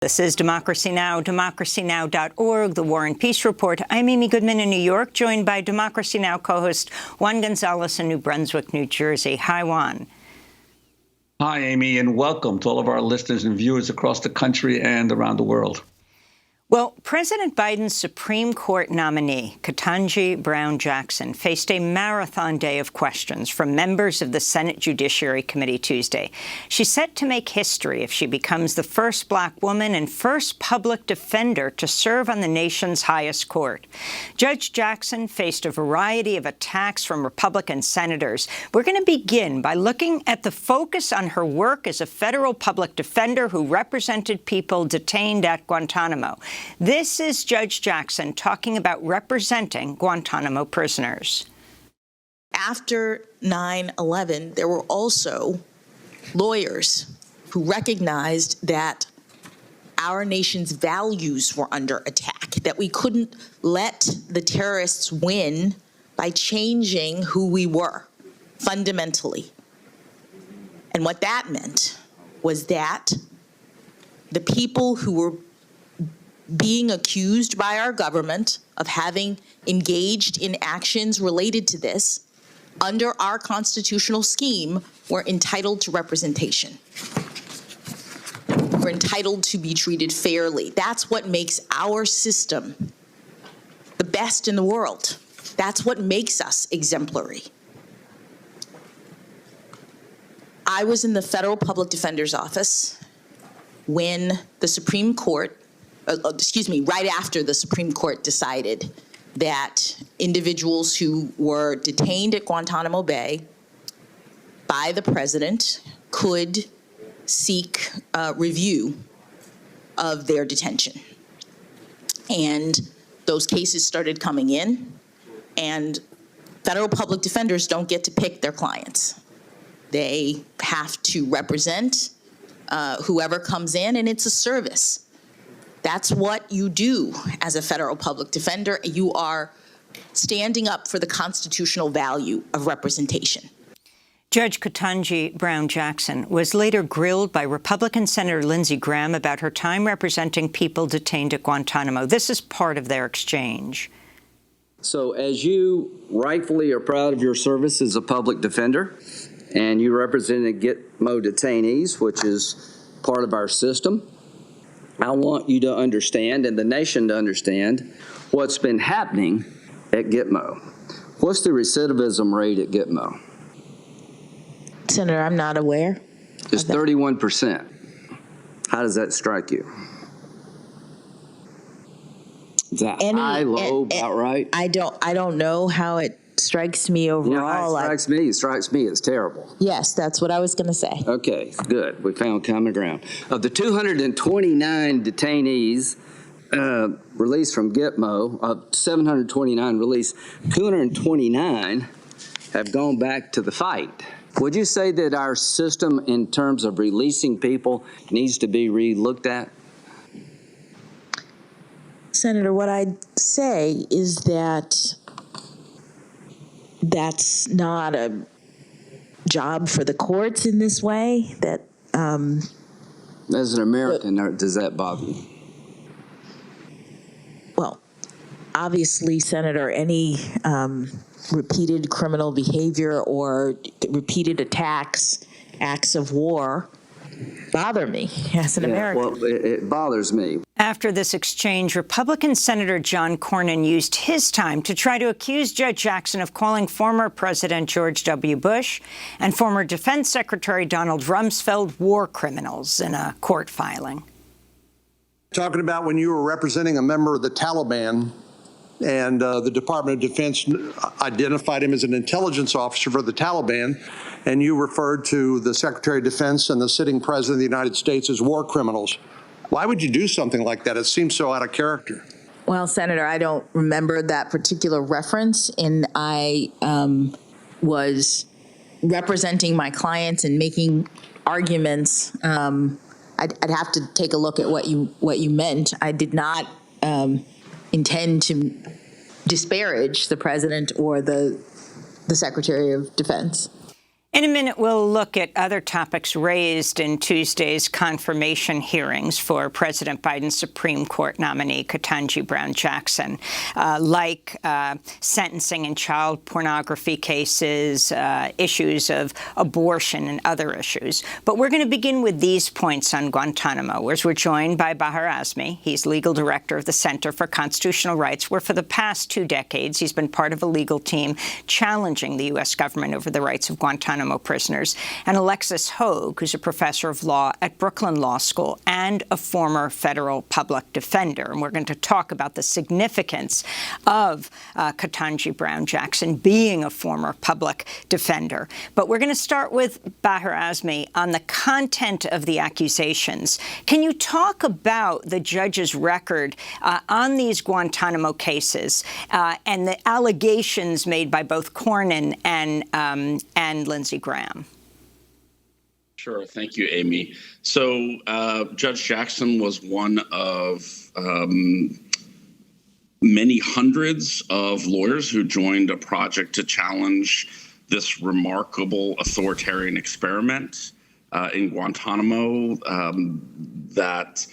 This is Democracy Now!, democracynow.org, The War and Peace Report. I'm Amy Goodman in New York, joined by Democracy Now! Co-host Juan Gonzalez in New Brunswick, New Jersey. Hi, Juan. Hi, Amy, and welcome to all of our listeners and viewers across the country and around the world. Well, President Biden's Supreme Court nominee, Ketanji Brown Jackson, faced a marathon day of questions from members of the Senate Judiciary Committee Tuesday. She's set to make history if she becomes the first Black woman and first public defender to serve on the nation's highest court. Judge Jackson faced a variety of attacks from Republican senators. We're going to begin by looking at the focus on her work as a federal public defender who represented people detained at Guantánamo. This is Judge Jackson talking about representing Guantánamo prisoners. After 9/11, there were also lawyers who recognized that our nation's values were under attack, that we couldn't let the terrorists win by changing who we were fundamentally. And what that meant was that the people who were being accused by our government of having engaged in actions related to this under our constitutional scheme were entitled to representation. We're entitled to be treated fairly. That's what makes our system the best in the world. That's what makes us exemplary. I was in the Federal Public Defender's Office when the Supreme Court right after the Supreme Court decided that individuals who were detained at Guantánamo Bay by the president could seek review of their detention. And those cases started coming in, and federal public defenders don't get to pick their clients. They have to represent whoever comes in, and it's a service. That's what you do as a federal public defender. You are standing up for the constitutional value of representation. Judge Ketanji Brown Jackson was later grilled by Republican Senator Lindsey Graham about her time representing people detained at Guantánamo. This is part of their exchange. So as you rightfully are proud of your service as a public defender, and you represented Guantnamo detainees, which is part of our system, I want you to understand, and the nation to understand, what's been happening at Guantnamo. What's the recidivism rate at Guantnamo? Senator, I'm not aware. It's 31%. How does that strike you? Is that high, low, about right? I don't know how it strikes me overall. You know how it strikes me as terrible. Yes, that's what I was going to say. Okay, good. We found common ground. Of the 229 detainees released from Guantnamo, of 729 released, 229 have gone back to the fight. Would you say that our system in terms of releasing people needs to be re-looked at? Senator, what I'd say is that that's not a job for the courts in this way. That as an American, does that bother you? Well, obviously, Senator, any repeated criminal behavior or repeated attacks, acts of war, bother me as an American. Well, it bothers me. After this exchange, Republican Senator John Cornyn used his time to try to accuse Judge Jackson of calling former President George W. Bush and former Defense Secretary Donald Rumsfeld war criminals in a court filing. Talking about when you were representing a member of the Taliban, and the Department of Defense identified him as an intelligence officer for the Taliban, and you referred to the Secretary of Defense and the sitting President of the United States as war criminals. Why would you do something like that? It seems so out of character. Well, Senator, I don't remember that particular reference, and I was representing my clients and making arguments. I'd have to take a look at what you meant. I did not intend to disparage the president or the Secretary of Defense. In a minute, we'll look at other topics raised in Tuesday's confirmation hearings for President Biden's Supreme Court nominee, Ketanji Brown Jackson, like sentencing in child pornography cases, issues of abortion and other issues. But we're going to begin with these points on Guantánamo, where we're joined by Baher Azmy. He's legal director of the Center for Constitutional Rights, where for the past 2 decades he's been part of a legal team challenging the U.S. government over the rights of Guantánamo prisoners, and Alexis Hogue, who's a professor of law at Brooklyn Law School and a former federal public defender. And we're going to talk about the significance of Ketanji Brown Jackson being a former public defender. But we're going to start with Baher Azmy on the content of the accusations. Can you talk about the judge's record on these Guantánamo cases and the allegations made by both Cornyn and Lindsey Graham? Sure. Thank you, Amy. So Judge Jackson was one of many hundreds of lawyers who joined a project to challenge this remarkable authoritarian experiment in Guantánamo that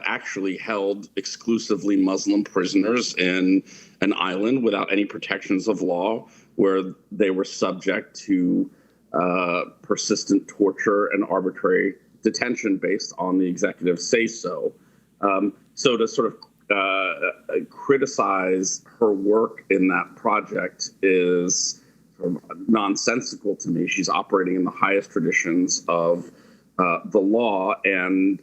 actually held exclusively Muslim prisoners in an island without any protections of law, where they were subject to persistent torture and arbitrary detention based on the executive say-so. So to sort of criticize her work in that project is sort of nonsensical to me. She's operating in the highest traditions of the law, and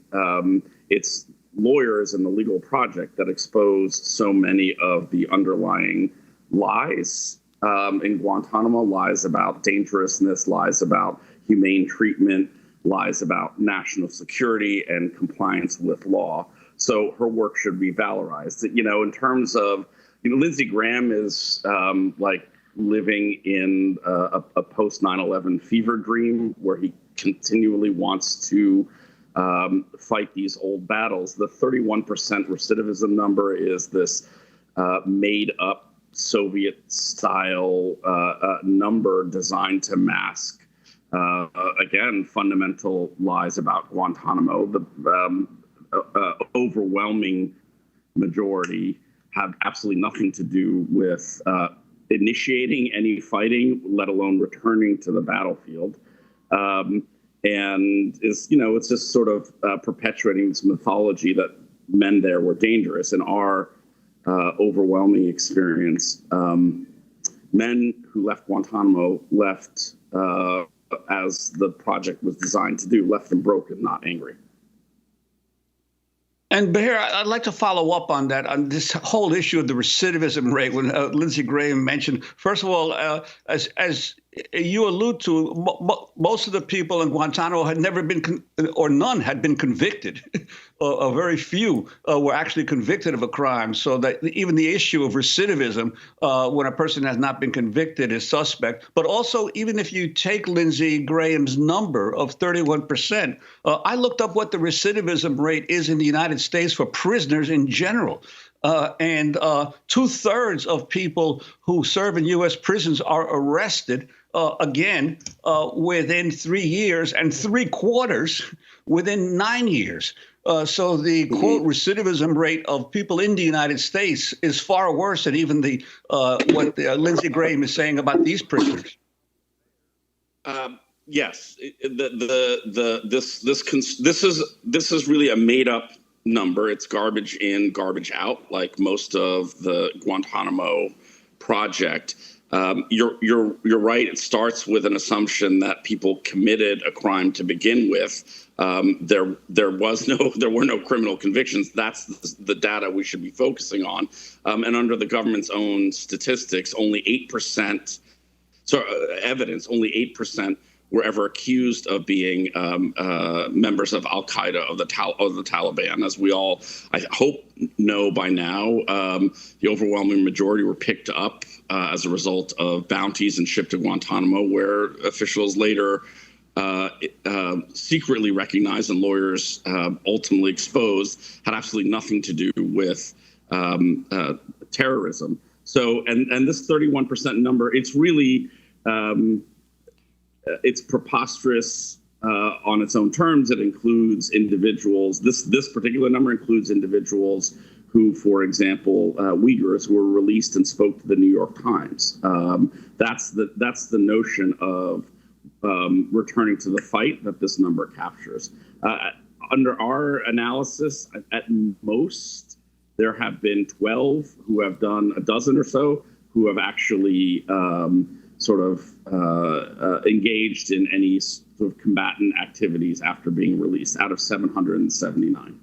it's lawyers in the legal project that exposed so many of the underlying lies in Guantánamo, lies about dangerousness, lies about humane treatment, lies about national security and compliance with law. So her work should be valorized. You know, in terms of, Lindsey Graham is like living in a post 9/11 fever dream where he continually wants to fight these old battles. The 31% recidivism number is this made up Soviet-style number designed to mask, again, fundamental lies about Guantánamo. The overwhelming majority have absolutely nothing to do with initiating any fighting, let alone returning to the battlefield. And it's just sort of perpetuating this mythology that men there were dangerous. In our overwhelming experience, men who left Guantánamo left, as the project was designed to do, left them broken, not angry. And Baher, I'd like to follow up on that, on this whole issue of the recidivism rate. When Lindsey Graham mentioned, first of all, as you allude to, most of the people in Guantánamo had never been, or none had been convicted. Very few were actually convicted of a crime. So that even the issue of recidivism, when a person has not been convicted, is suspect. But also, even if you take Lindsey Graham's number of 31%, I looked up what the recidivism rate is in the United States for prisoners in general. And 2/3 of people who serve in U.S. prisons are arrested, again, within 3 years, and 3/4 within 9 years. So the, quote, recidivism rate of people in the United States is far worse than even the what Lindsey Graham is saying about these prisoners. Yes, this is really a made-up number. It's garbage in, garbage out, like most of the Guantánamo project. You're right. It starts with an assumption that people committed a crime to begin with. There were no criminal convictions. That's the data we should be focusing on. And under the government's own statistics, only 8%. Evidence, only 8% were ever accused of being members of Al-Qaeda, of the Taliban. As we all, I hope, know by now, the overwhelming majority were picked up as a result of bounties and shipped to Guantánamo, where officials later secretly recognized and lawyers ultimately exposed had absolutely nothing to do with terrorism. So, and this 31% number, it's really it's preposterous on its own terms. It includes individuals. This particular number includes individuals who, for example, Uyghurs who were released and spoke to the New York Times. That's the notion of returning to the fight that this number captures. Under our analysis, at most, there have been 12 who have done a dozen or so who have actually engaged in any sort of combatant activities after being released out of 779.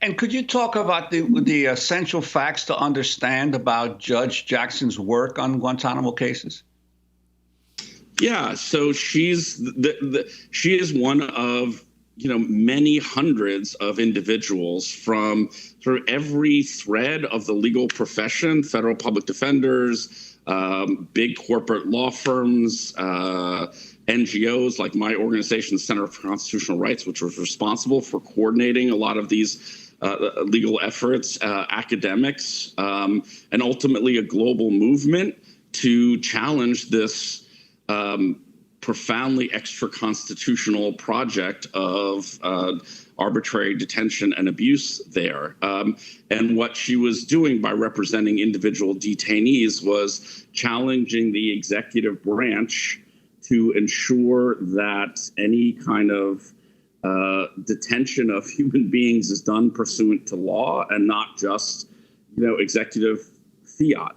And could you talk about the essential facts to understand about Judge Jackson's work on Guantanamo cases? Yeah, so she is one of many hundreds of individuals from sort of every thread of the legal profession, federal public defenders, big corporate law firms, NGOs like my organization, the Center for Constitutional Rights, which was responsible for coordinating a lot of these legal efforts, academics, and ultimately a global movement to challenge this profoundly extra-constitutional project of arbitrary detention and abuse there. And what she was doing by representing individual detainees was challenging the executive branch to ensure that any kind of detention of human beings is done pursuant to law and not just, executive fiat.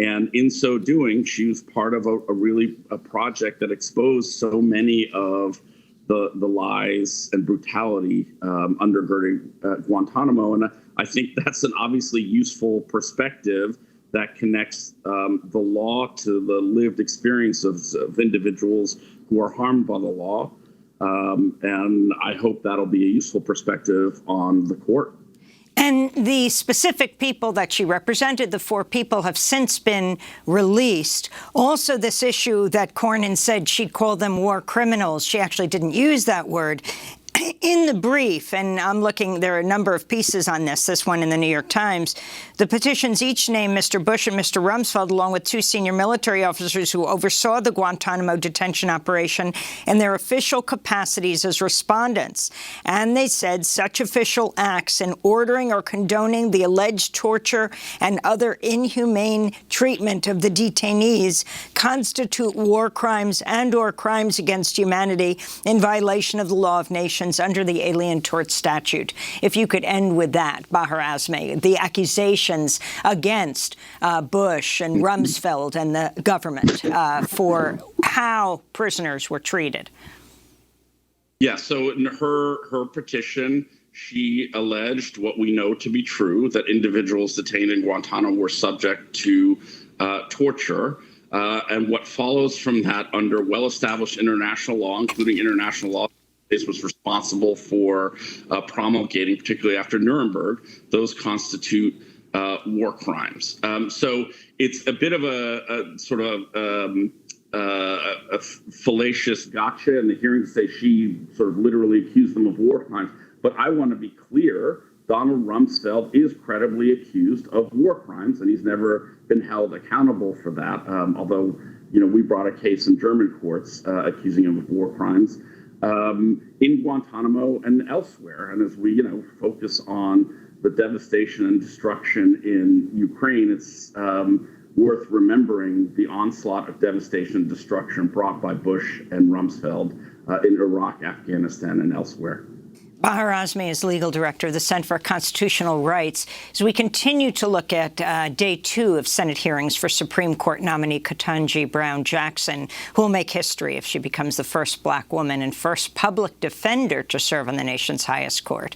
And in so doing, she was part of a project that exposed so many of the lies and brutality undergirding Guantánamo. And I think that's an obviously useful perspective that connects the law to the lived experience of individuals who are harmed by the law. And I hope that'll be a useful perspective on the court. And the specific people that she represented, the 4 people, have since been released. Also, this issue that Cornyn said she'd call them war criminals. She actually didn't use that word. In the brief, and I'm looking, there are a number of pieces on this one in the New York Times, the petitions each name Mr. Bush and Mr. Rumsfeld, along with 2 senior military officers who oversaw the Guantanamo detention operation in their official capacities as respondents. And they said such official acts in ordering or condoning the alleged torture and other inhumane treatment of the detainees constitute war crimes and/or crimes against humanity in violation of the law of nations under the Alien Tort Statute. If you could end with that, Baher Azmy, the accusations against Bush and Rumsfeld and the government for how prisoners were treated. Yeah, so in her petition, she alleged what we know to be true, that individuals detained in Guantanamo were subject to torture. And what follows from that under well-established international law, including international law, was responsible for promulgating, particularly after Nuremberg, those constitute war crimes. So it's a bit of a sort of a fallacious gotcha in the hearing to say she sort of literally accused them of war crimes. But I want to be clear, Donald Rumsfeld is credibly accused of war crimes, and he's never been held accountable for that, although, we brought a case in German courts accusing him of war crimes. In Guantanamo and elsewhere. And as we, focus on the devastation and destruction in Ukraine, it's worth remembering the onslaught of devastation and destruction brought by Bush and Rumsfeld in Iraq, Afghanistan, and elsewhere. Baher Azmy is legal director of the Center for Constitutional Rights. As we continue to look at day 2 of Senate hearings for Supreme Court nominee Ketanji Brown Jackson, who will make history if she becomes the first Black woman and first public defender to serve on the nation's highest court.